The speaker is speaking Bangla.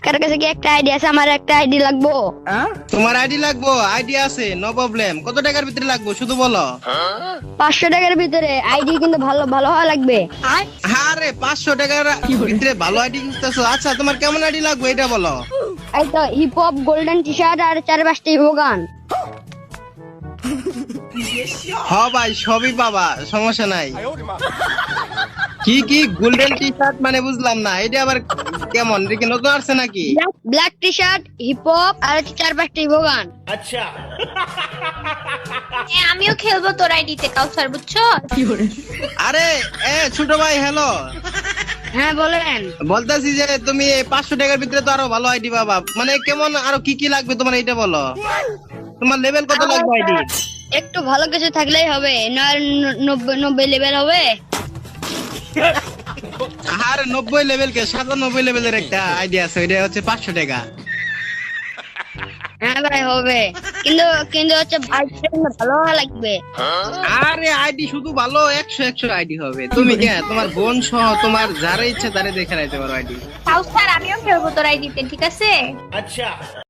কার কাছে কি একটা আইডি আছে? আমার একটা আইডি লাগবো। তোমার আইডি লাগবো? আইডি আছে, নো প্রবলেম। কত টাকার ভিতরে লাগবো শুধু বলো। 500 টাকার ভিতরে আইডি, কিন্তু ভালো ভালো হওয়া লাগবে। আরে 500 টাকার ভিতরে ভালো আইডি খুঁজতেছো? আচ্ছা তোমার কেমন আইডি লাগবে এটা বলো। এই তো hip hop, golden T shirt আর 4-5টা ইভোগান। হ ভাই, সবই পাবা, সমস্যা নাই। কি কি গোল্ডেন টি শার্ট মানে বুঝলাম না, এটা আবার কেমন? এটা কি নতুন আসছে নাকি? Black T shirt, hip hop আর 4-5টা ইভোগান। আমিও খেলবো তোর আইডিতে কাউসার, বুঝছো? আরে ছোট ভাই, হ্যালো। হ্যাঁ বলেন। বলতেছি যে তুমি 500 টাকার ভিতরে তো আরো ভালো আইডি পাবা, মানে কেমন আরো কি কি লাগবে তোমার এটা বলো। তোমার লেভেল কত লাগবে আইডি? একটু ভালো কিছু থাকলেই হবে, 90 লেভেল হবে। আর 90 লেভেল কে, 97 লেভেলের একটা আইডি আছে, ওইটা হচ্ছে 500 টাকা। হ্যাঁ ভাই হবে, কিন্তু কিন্তু হচ্ছে ভালো হওয়া লাগবে। আরে আইডি শুধু ভালো 100 আইডি হবে। তুমি কে তোমার বোন সহ তোমার যারা ইচ্ছা তারে দেখে রাখতে পারো আইডি। কাউসার আমিও খেলবো তোর আইডিতে, ঠিক আছে?